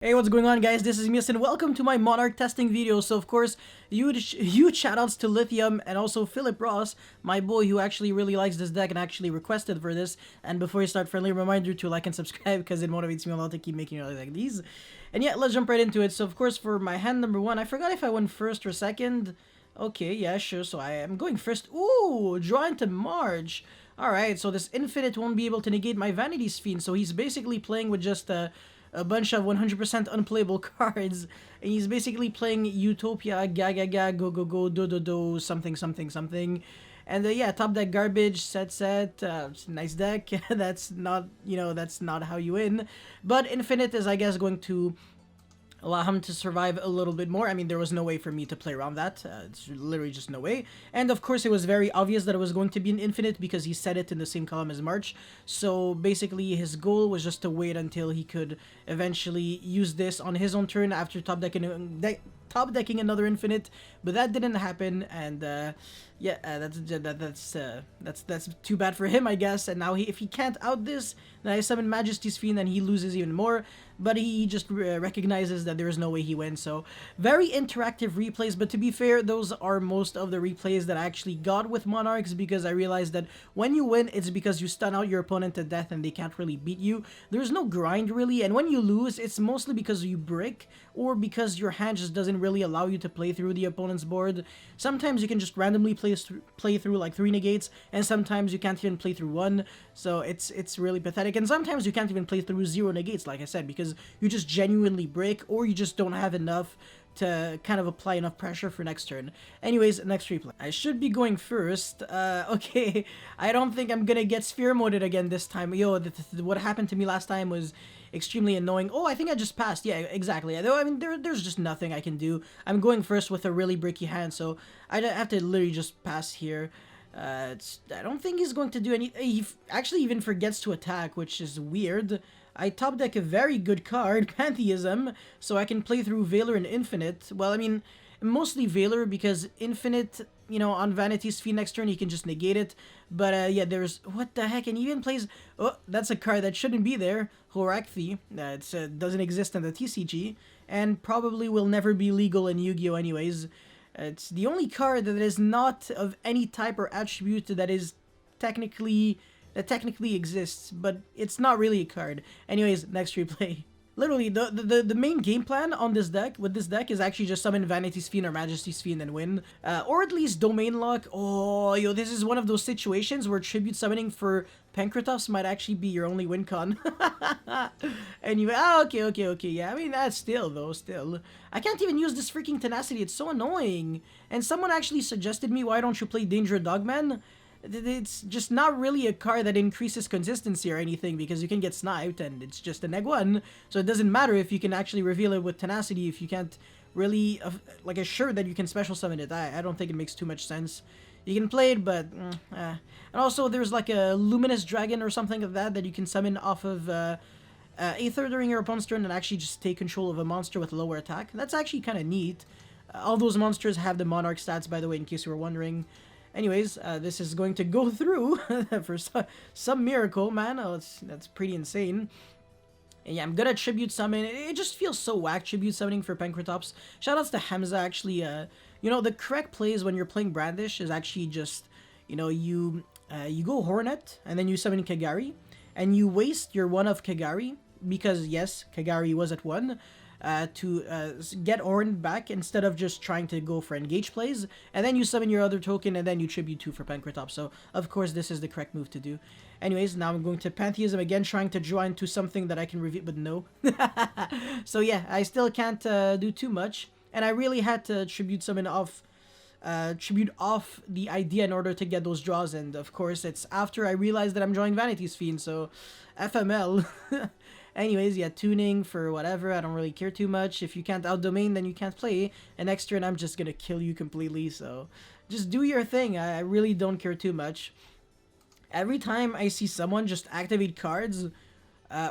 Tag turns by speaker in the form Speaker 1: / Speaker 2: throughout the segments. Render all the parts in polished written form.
Speaker 1: Hey, what's going on, guys? This is Mias and welcome to my Monarch testing video. So of course, huge shoutouts to Lithium and also Philip Ross, my boy who actually really likes this deck and actually requested for this. And before you start, friendly reminder to like and subscribe because it motivates me a lot to keep making videos like these. And yeah, let's jump right into it. So of course, for my hand number one, I forgot if I went first or second. Okay, yeah, sure. So I am going first. Ooh, draw into March. Alright, so this Infinite won't be able to negate my Vanity's Fiend. So he's basically playing with just a bunch of 100% unplayable cards, and he's basically playing Utopia, Gaga, Go Go Go, Do, something, and yeah, top deck garbage, set, nice deck. That's not, that's not how you win, but Infinite is, I guess, going to allow him to survive a little bit more. I mean, there was no way for me to play around that. It's literally just no way. And of course, it was very obvious that it was going to be an Infinite because he set it in the same column as March. So basically, his goal was just to wait until he could eventually use this on his own turn after top decking another Infinite, but that didn't happen, and yeah, that's too bad for him, I guess. And now if he can't out this, then I summon Majesty's Fiend, and he loses even more. But he just recognizes that there is no way he wins. So very interactive replays. But to be fair, those are most of the replays that I actually got with Monarchs, because I realized that when you win, it's because you stun out your opponent to death and they can't really beat you. There's no grind really, and when you lose, it's mostly because you break or because your hand just doesn't really allow you to play through the opponent's board. Sometimes you can just randomly play through like 3 negates, and sometimes you can't even play through 1. So it's really pathetic. And sometimes you can't even play through 0 negates, like I said, because you just genuinely break, or you just don't have enough to kind of apply enough pressure for next turn. Anyways, next replay. I should be going first. Okay, I don't think I'm gonna get sphere moded again this time. Yo, what happened to me last time was extremely annoying. Oh, I think I just passed. Yeah, exactly. I mean, there's just nothing I can do. I'm going first with a really bricky hand, so I have to literally just pass here. I don't think he's going to do any. He actually even forgets to attack, which is weird. I top deck a very good card, Pantheism, so I can play through Valor and Infinite. Well, I mean, mostly Valor, because Infinite, on Vanity's Fiend next turn, he can just negate it. But yeah, there's, what the heck, and he even plays, oh, that's a card that shouldn't be there, Horakthi. It doesn't exist in the TCG, and probably will never be legal in Yu-Gi-Oh! Anyways. It's the only card that is not of any type or attribute that technically exists, but it's not really a card. Anyways, next replay. Literally, the main game plan on this deck, is actually just summon Vanity's Fiend or Majesty's Fiend and win. Or at least Domain Lock. Oh, yo, this is one of those situations where Tribute Summoning for Pankratops might actually be your only win con. Anyway, okay, yeah, I mean, that's still. I can't even use this freaking Tenacity, it's so annoying. And someone actually suggested me, why don't you play Danger Dogman? It's just not really a card that increases consistency or anything, because you can get sniped and it's just a neg 1, so it doesn't matter if you can actually reveal it with Tenacity if you can't really like assure that you can special summon it. I don't think it makes too much sense. You can play it, but and also there's like a Luminous Dragon or something of that you can summon off of Aether during your opponent's turn and actually just take control of a monster with lower attack. That's actually kind of neat. All those monsters have the Monarch stats, by the way, in case you were wondering. Anyways, this is going to go through for some miracle, man. Oh, that's pretty insane. And yeah, I'm gonna Tribute Summon. It just feels so whack, Tribute Summoning for Pankratops. Shoutouts to Hamza, actually. The correct plays when you're playing Brandish is actually just, you go Hornet, and then you summon Kagari, and you waste your 1 of Kagari, because yes, Kagari was at 1, to get Hornet back instead of just trying to go for engage plays, and then you summon your other token, and then you Tribute 2 for Pankratops. So, of course, this is the correct move to do. Anyways, now I'm going to Pantheism again, trying to draw into something that I can reveal, but no. So yeah, I still can't do too much, and I really had to Tribute Summon off the idea in order to get those draws, and of course it's after I realized that I'm drawing Vanity's Fiend, so FML. Anyways, yeah, tuning for whatever, I don't really care too much. If you can't out-domain, then you can't play, and next turn I'm just gonna kill you completely, so just do your thing. I really don't care too much. Every time I see someone just activate cards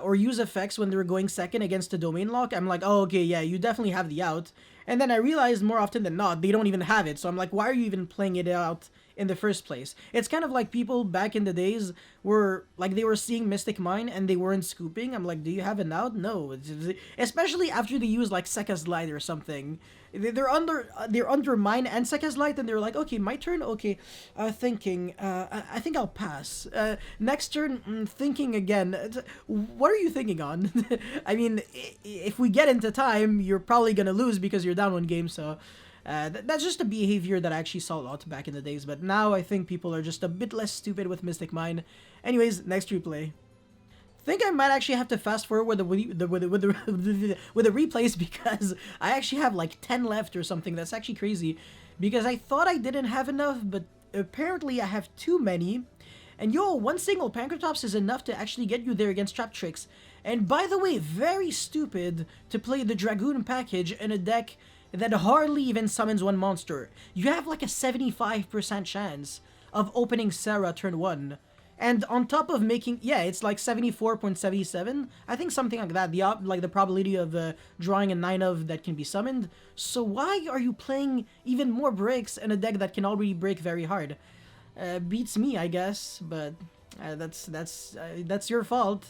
Speaker 1: or use effects when they're going second against a domain lock, I'm like, oh, okay, yeah, you definitely have the out. And then I realize more often than not, they don't even have it, so I'm like, why are you even playing it out in the first place. It's kind of like people back in the days were like they were seeing Mystic Mine and they weren't scooping. I'm like, do you have an out? No, especially after they use like Sekka's Light or something. They're under mine and Sekka's Light, and they're like, okay, my turn. Okay, thinking. I think I'll pass. Next turn, thinking again. What are you thinking on? I mean, if we get into time, you're probably gonna lose because you're down one game. So. That's just a behavior that I actually saw a lot back in the days, but now I think people are just a bit less stupid with Mystic Mine. Anyways, next replay. Think I might actually have to fast forward with the replays because I actually have like 10 left or something. That's actually crazy because I thought I didn't have enough, but apparently I have too many. And yo, one single Pancratops is enough to actually get you there against Trap Tricks. And by the way, very stupid to play the Dragoon package in a deck that hardly even summons one monster. You have like a 75% chance of opening Sarah turn 1. And on top of making, yeah, it's like 74.77. I think something like that. The probability of drawing a 9 of that can be summoned. So why are you playing even more bricks in a deck that can already break very hard? Beats me, I guess, but that's your fault.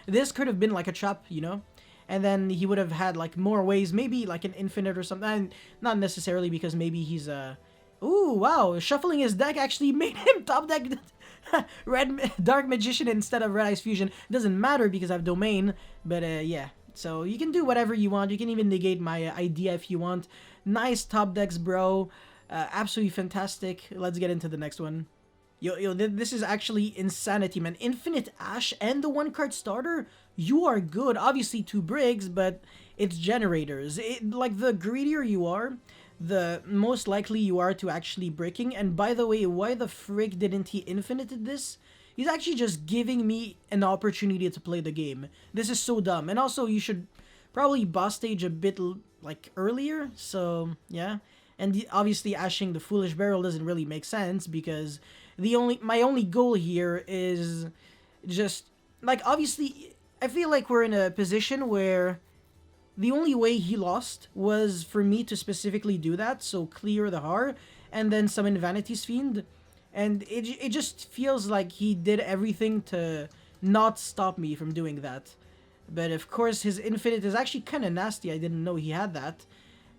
Speaker 1: This could have been like a trap, you know? And then he would have had like more ways, maybe like an infinite or something. Not necessarily because maybe he's ooh, wow, shuffling his deck actually made him top deck Dark Magician instead of Red Eyes Fusion. Doesn't matter because I have Domain, but yeah. So you can do whatever you want. You can even negate my idea if you want. Nice top decks, bro. Absolutely fantastic. Let's get into the next one. Yo, this is actually insanity, man. Infinite Ash and the 1-card starter? You are good. Obviously 2 Briggs, but it's generators. Like, the greedier you are, the most likely you are to actually breaking. And by the way, why the frick didn't he infinited this? He's actually just giving me an opportunity to play the game. This is so dumb. And also, you should probably boss stage a bit, like, earlier. So, yeah. And obviously, ashing the Foolish Barrel doesn't really make sense because my only goal here is just, like, obviously, I feel like we're in a position where the only way he lost was for me to specifically do that, so clear the Har, and then summon Vanity's Fiend, and it just feels like he did everything to not stop me from doing that. But of course, his Infinite is actually kind of nasty. I didn't know he had that.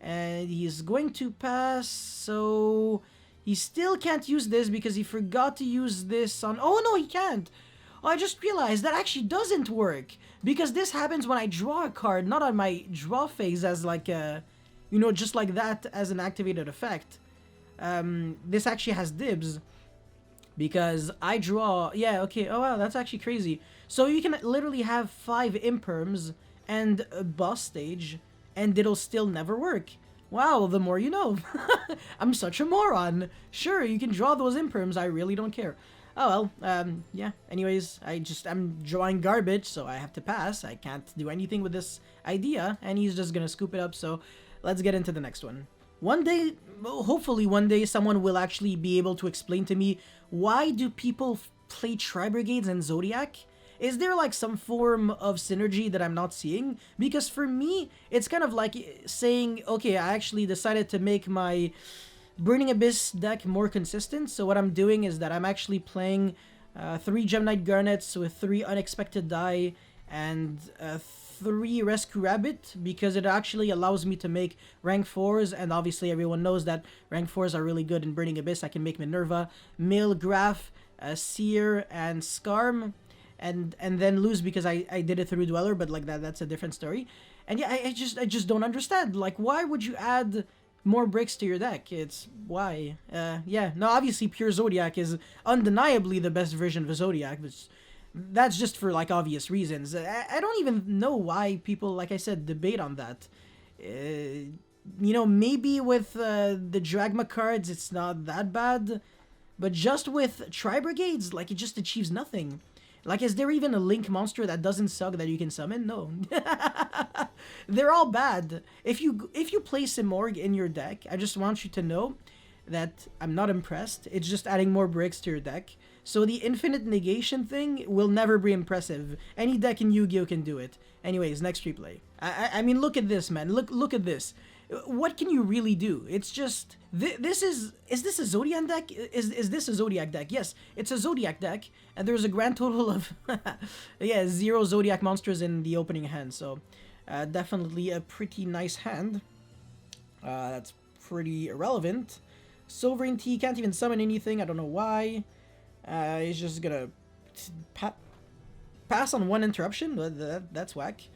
Speaker 1: And he's going to pass, so he still can't use this because he forgot to use this on... Oh, no, he can't! Oh, I just realized that actually doesn't work because this happens when I draw a card, not on my draw phase as like a... You know, just like that as an activated effect. This actually has dibs because I draw... Yeah, okay, oh wow, that's actually crazy. So you can literally have 5 imperms and a boss stage and it'll still never work. Wow, the more you know. I'm such a moron. Sure, you can draw those imperms, I really don't care. Oh well, yeah, anyways, I'm drawing garbage, so I have to pass. I can't do anything with this idea, and he's just gonna scoop it up, so let's get into the next one. One day, hopefully one day, someone will actually be able to explain to me why do people play Tri-Brigades and Zodiac? Is there like some form of synergy that I'm not seeing? Because for me, it's kind of like saying, okay, I actually decided to make my Burning Abyss deck more consistent. So what I'm doing is that I'm actually playing 3 Gem Knight Garnets with 3 Unexpected Die and 3 Rescue Rabbit because it actually allows me to make rank 4s, and obviously everyone knows that rank 4s are really good in Burning Abyss. I can make Minerva, Mill, Graph, Seer, and Skarm. And then lose because I did it through Dweller, but like that's a different story. And yeah, I just don't understand. Like, why would you add more bricks to your deck? It's why. Yeah, no, obviously Pure Zodiac is undeniably the best version of a Zodiac, but that's just for like obvious reasons. I don't even know why people, like I said, debate on that. You know, maybe with the Dragma cards it's not that bad, but just with Tri-Brigades, like, it just achieves nothing. Like, is there even a Link monster that doesn't suck that you can summon? No. They're all bad. If you play Simorg in your deck, I just want you to know that I'm not impressed. It's just adding more bricks to your deck. So the infinite negation thing will never be impressive. Any deck in Yu-Gi-Oh! Can do it. Anyways, next replay. I mean, look at this, man. Look at this. what can you really do? It's just this is this a Zodiac deck? Is this a Zodiac deck? Yes, it's a Zodiac deck, and there's a grand total of yeah, 0 Zodiac monsters in the opening hand. So definitely a pretty nice hand. That's pretty irrelevant. Sovereignty can't even summon anything. I don't know why. He's just gonna pass on 1 interruption. That's whack.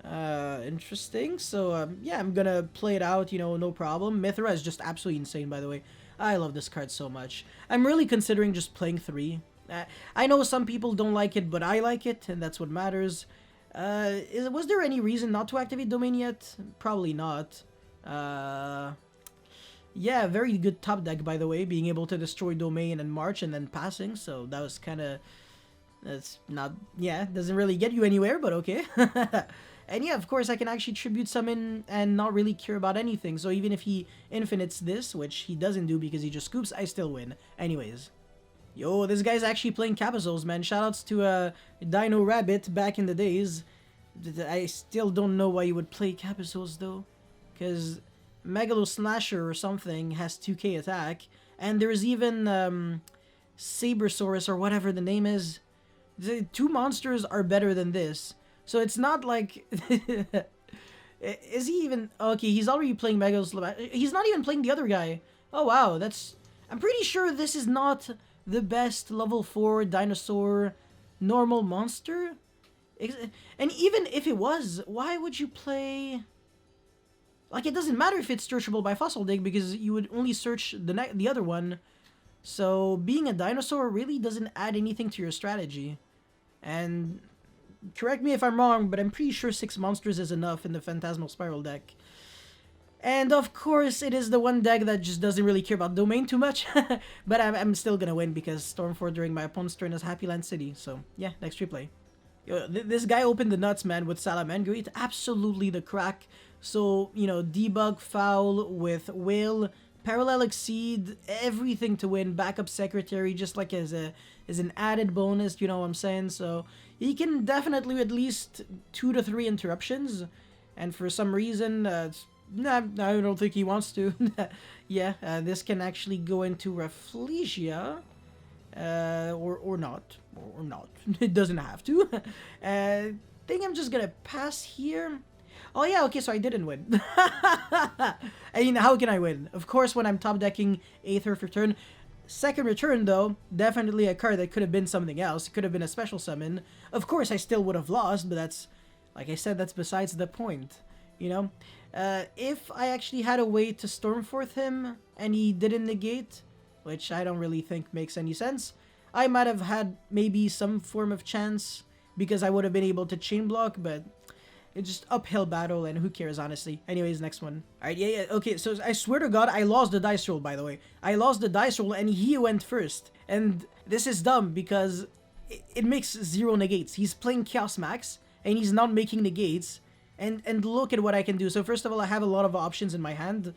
Speaker 1: Interesting. So yeah, I'm gonna play it out, you know, no problem. Mithra is just absolutely insane, by the way. I love this card so much. I'm really considering just playing 3. I know some people don't like it, but I like it, and that's what matters. Was there any reason not to activate Domain yet? Probably not. Yeah, very good top deck, by the way, being able to destroy Domain and March and then passing, so that was kind of... That's not... Yeah, doesn't really get you anywhere, but okay. And yeah, of course, I can actually Tribute Summon and not really care about anything, so even if he infinites this, which he doesn't do because he just scoops, I still win. Anyways. Yo, this guy's actually playing Capisules, man. Shoutouts to Dino Rabbit back in the days. I still don't know why you would play Capisules, though, because... Megalo Slasher or something has 2k attack, and there's even Sabersaurus or whatever the name is. The 2 monsters are better than this, so it's not like... Is he even... Okay, he's already playing Megalo Slasher. He's not even playing the other guy. Oh wow, that's... I'm pretty sure this is not the best level 4 dinosaur normal monster. And even if it was, why would you play... Like, it doesn't matter if it's searchable by Fossil Dig, because you would only search the other one. So, being a dinosaur really doesn't add anything to your strategy. And, correct me if I'm wrong, but I'm pretty sure 6 monsters is enough in the Phantasmal Spiral deck. And, of course, it is the one deck that just doesn't really care about Domain too much. But I'm still gonna win, because Stormfort during my opponent's turn is Happy Land City. So, yeah, next replay. Yo, this guy opened the nuts, man, with Salamangreat. Absolutely the crack. So, you know, debug, foul with Will, parallel exceed, everything to win, backup secretary, just like as an added bonus, you know what I'm saying? So, he can definitely at least 2 to 3 interruptions, and for some reason, nah, I don't think he wants to. Yeah, this can actually go into Rafflesia, or not, or not. It doesn't have to. Think I'm just gonna pass here. Oh yeah, okay, so I didn't win. I mean, how can I win? Of course, when I'm top decking Aether for turn. Second return, though, definitely a card that could have been something else. It could have been a special summon. Of course, I still would have lost, but that's, like I said, that's besides the point. You know? If I actually had a way to Stormforth him, and he didn't negate, which I don't really think makes any sense, I might have had maybe some form of chance, because I would have been able to chain block, but... It's just uphill battle, and who cares, honestly. Anyways, next one. Alright, yeah, okay, so I swear to God, I lost the dice roll, by the way. I lost the dice roll, and he went first. And this is dumb, because it makes 0 negates. He's playing Chaos Max, and he's not making negates. And look at what I can do. So first of all, I have a lot of options in my hand.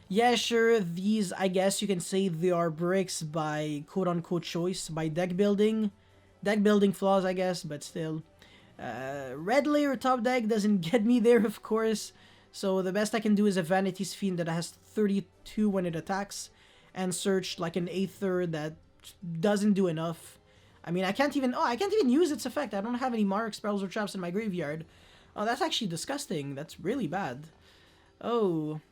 Speaker 1: Yeah, sure, these, I guess you can say they are bricks by quote-unquote choice, by deck building. Deck building flaws, I guess, but still... Red layer top deck doesn't get me there, of course, so the best I can do is a Vanity's Fiend that has 32 when it attacks, and search like an Aether that doesn't do enough. I mean, I can't even use its effect. I don't have any Monarch spells or traps in my graveyard. Oh, that's actually disgusting. That's really bad. Oh,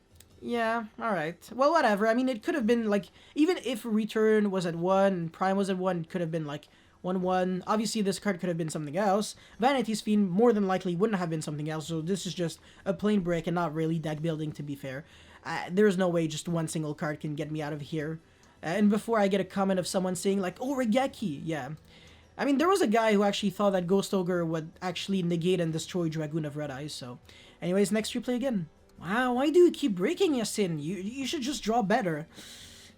Speaker 1: yeah, alright. Well, whatever. I mean, it could have been, like, even if Return was at 1 and Prime was at 1, it could have been, like, 1-1. Obviously, this card could have been something else. Vanity's Fiend more than likely wouldn't have been something else, so this is just a plain brick and not really deck building, to be fair. There's no way just one single card can get me out of here. And before I get a comment of someone saying, like, oh, Regeki, yeah. I mean, there was a guy who actually thought that Ghost Ogre would actually negate and destroy Dragoon of Red Eyes, so... Anyways, next replay again. Wow, why do you keep breaking, Yasin? You should just draw better.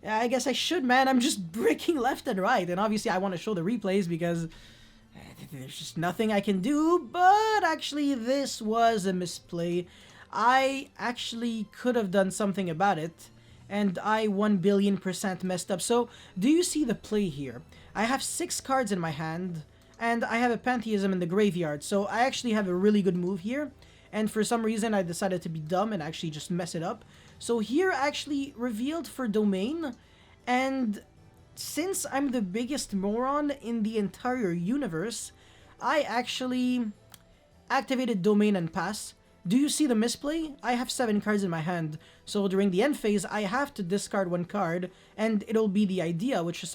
Speaker 1: I guess I should, man. I'm just breaking left and right. And obviously, I want to show the replays because there's just nothing I can do. But actually, this was a misplay. I actually could have done something about it. And I 1,000,000,000% messed up. So, do you see the play here? I have 6 cards in my hand. And I have a Pantheism in the graveyard. So, I actually have a really good move here. and for some reason I decided to be dumb and actually just mess it up. So here actually revealed for domain, and since I'm the biggest moron in the entire universe, I actually activated domain and pass. Do you see the misplay? I have 7 cards in my hand, so during the end phase, I have to discard 1 card, and it'll be the idea, which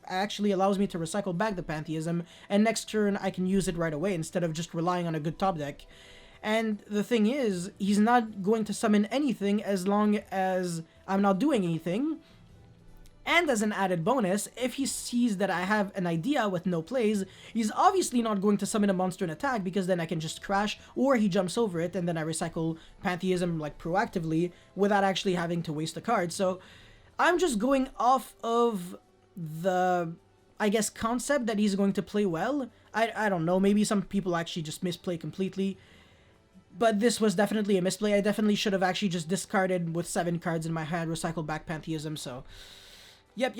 Speaker 1: actually allows me to recycle back the Pantheism, and next turn I can use it right away instead of just relying on a good top deck. And the thing is, he's not going to summon anything as long as I'm not doing anything. And as an added bonus, if he sees that I have an idea with no plays, he's obviously not going to summon a monster and attack, because then I can just crash, or he jumps over it and then I recycle Pantheism like proactively without actually having to waste a card. So I'm just going off of the, I guess, concept that he's going to play well. I don't know, maybe some people actually just misplay completely. But this was definitely a misplay. I definitely should have actually just discarded with 7 cards in my hand, recycled back Pantheism, so... Yep.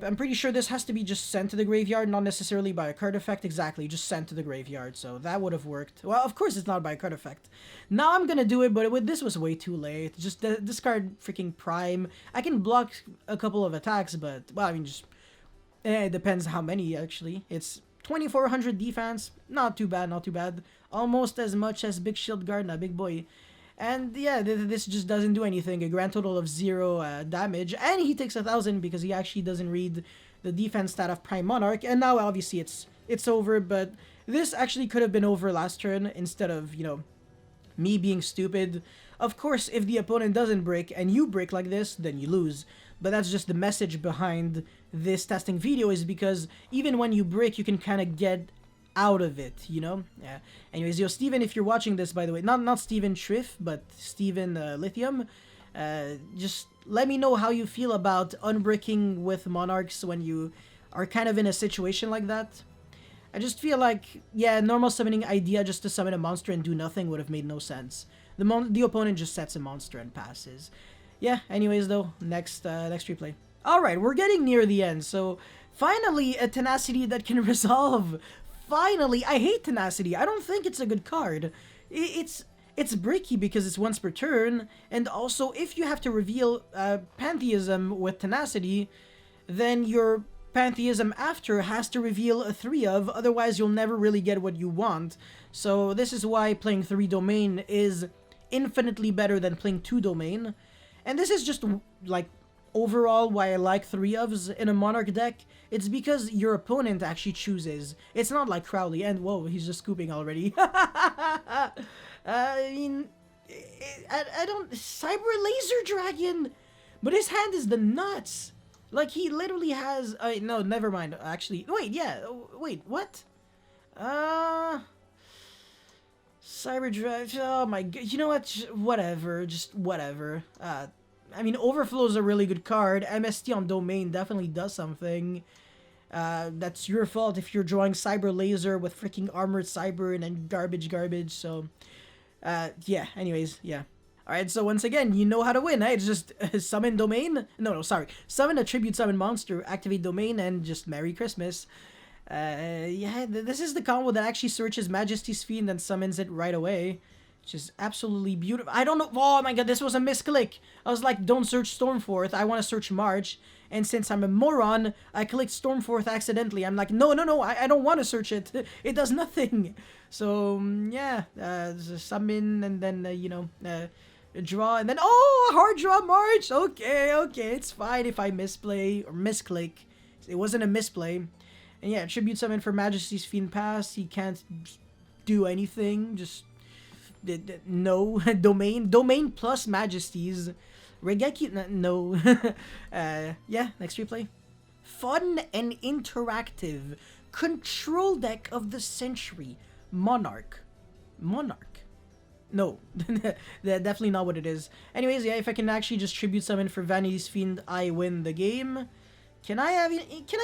Speaker 1: I'm pretty sure this has to be just sent to the graveyard, not necessarily by a card effect. Exactly, just sent to the graveyard, so that would have worked. Well, of course it's not by a card effect. Now I'm gonna do it, but this was way too late. Just discard freaking Prime. I can block a couple of attacks, but, well, I mean, just... it depends how many, actually. It's 2400 defense. Not too bad, not too bad. Almost as much as Big Shield Gardna, big boy. And yeah, this just doesn't do anything. A grand total of 0 damage. And he takes 1000 because he actually doesn't read the defense stat of Prime Monarch. And now obviously it's over, but this actually could have been over last turn instead of, you know, me being stupid. Of course, if the opponent doesn't break and you break like this, then you lose. But that's just the message behind this testing video, is because even when you break, you can kind of get out of it, you know? Yeah. Anyways, yo, Steven, if you're watching this, by the way, not Steven Schriff, but Steven Lithium, just let me know how you feel about unbreaking with Monarchs when you are kind of in a situation like that. I just feel like, yeah, normal summoning idea just to summon a monster and do nothing would have made no sense. The opponent just sets a monster and passes. Yeah, anyways, though, next replay. Alright, we're getting near the end, so finally a Tenacity that can resolve. Finally, I hate Tenacity. I don't think it's a good card. It's bricky because it's once per turn, and also if you have to reveal Pantheism with Tenacity, then your Pantheism after has to reveal a 3 of, otherwise you'll never really get what you want. So this is why playing 3 domain is infinitely better than playing 2 domain. And this is just, like, overall why I like 3 ofs in a Monarch deck. It's because your opponent actually chooses. It's not like Crowley, and whoa, he's just scooping already. I mean, I don't... Cyber Laser Dragon! But his hand is the nuts! Like, he literally has... no, never mind, actually. Wait, yeah, wait, what? Cyber Dragon... Oh my god, you know what? Whatever, just whatever. I mean, Overflow's a really good card. MST on Domain definitely does something. That's your fault if you're drawing Cyber Laser with freaking Armored Cyber and then garbage, so... yeah, anyways, yeah. Alright, so once again, you know how to win, eh? It's just summon Domain? No, sorry. Summon a Tribute Summon Monster, activate Domain, and just Merry Christmas. Yeah, this is the combo that actually searches Majesty's Fiend and then summons it right away. Which is absolutely beautiful. I don't know. Oh my god, this was a misclick. I was like, don't search Stormforth. I want to search March. And since I'm a moron, I clicked Stormforth accidentally. I'm like, no, I don't want to search it. It does nothing. So, yeah. Summon and then, you know, draw. And then, oh, hard draw March. Okay. It's fine if I misplay or misclick. It wasn't a misplay. And yeah, Tribute Summon for Majesty's Fiend pass. He can't do anything. Just... no. Domain plus Majesties. Regeki, no. Yeah, next replay. Fun and interactive control deck of the century. Monarch. No, that's definitely not what it is. Anyways, yeah, if I can actually just Tribute Summon for Vanity's Fiend, I win the game. Can I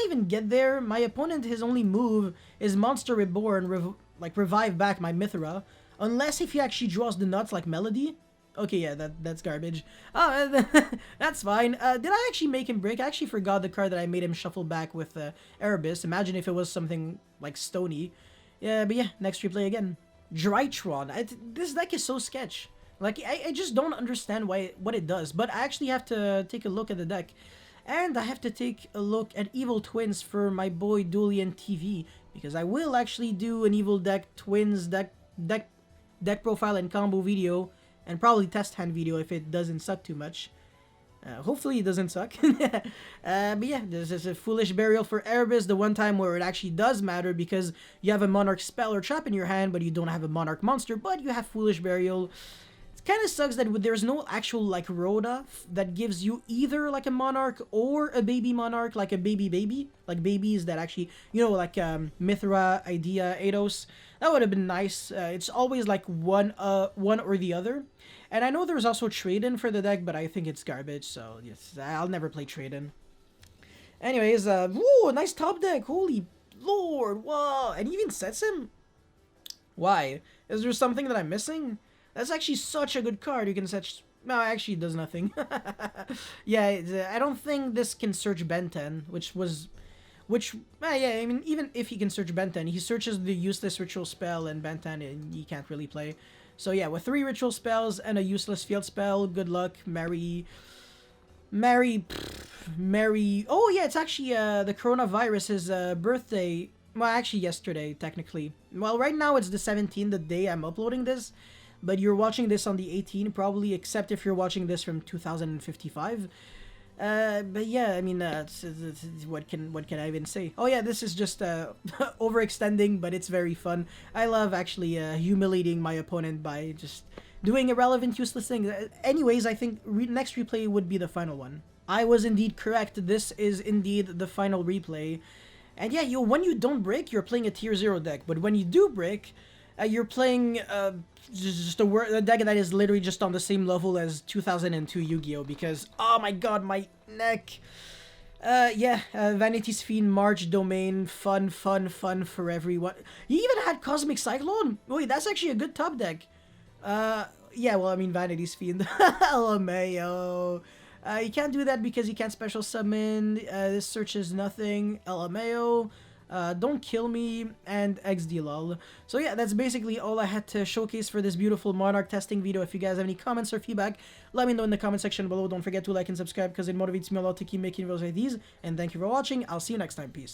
Speaker 1: even get there? My opponent, his only move is Monster Reborn, revive back my Mithra. Unless if he actually draws the nuts like Melody. Okay, yeah, that's garbage. Oh, that's fine. Did I actually make him break? I actually forgot the card that I made him shuffle back with Erebus. Imagine if it was something like Stony. Yeah, but yeah, next replay again. Drytron. This deck is so sketch. Like, I just don't understand what it does. But I actually have to take a look at the deck. And I have to take a look at Evil Twins for my boy Duelian TV. Because I will actually do an Evil Deck Twins deck profile and combo video. And probably test hand video if it doesn't suck too much. Hopefully it doesn't suck. But yeah, this is a Foolish Burial for Erebus, the one time where it actually does matter because you have a Monarch spell or trap in your hand, but you don't have a Monarch monster, but you have Foolish Burial. It kind of sucks that there's no actual, like, Rhoda that gives you either, like, a Monarch or a baby Monarch, like a baby. Like, babies that actually, you know, like, Mithra, Idea, Eidos. That would have been nice. It's always, like, one or the other. And I know there's also trade-in for the deck, but I think it's garbage, so yes, I'll never play trade-in. Anyways, whoa, nice top deck, holy lord, wow, and he even sets him? Why? Is there something that I'm missing? That's actually such a good card, you can set... No, actually it does nothing. Yeah, I don't think this can search Ben 10, yeah, I mean, even if he can search Ben 10, he searches the useless ritual spell and Ben 10, and he can't really play. So yeah, with 3 ritual spells and a useless field spell, good luck, Mary. Oh yeah, it's actually the coronavirus's birthday. Well, actually yesterday, technically. Well, right now it's the 17th, the day I'm uploading this. But you're watching this on the 18th, probably, except if you're watching this from 2055. But yeah, I mean, what can I even say? Oh yeah, this is just overextending, but it's very fun. I love actually humiliating my opponent by just doing irrelevant, useless things. Anyways, I think next replay would be the final one. I was indeed correct. This is indeed the final replay. And yeah, when you don't break, you're playing a tier 0 deck. But when you do break, you're playing just a deck that is literally just on the same level as 2002 Yu-Gi-Oh! Because, oh my god, my neck. Yeah, Vanity's Fiend, March, Domain, fun for everyone. He even had Cosmic Cyclone? Wait, that's actually a good top deck. Yeah, well, I mean, Vanity's Fiend. LMAO. You can't do that because you can't special summon. This searches nothing. LMAO. Don't Kill Me, and XD So yeah, that's basically all I had to showcase for this beautiful Monarch testing video. If you guys have any comments or feedback, let me know in the comment section below. Don't forget to like and subscribe because it motivates me a lot to keep making videos like these. And thank you for watching. I'll see you next time. Peace.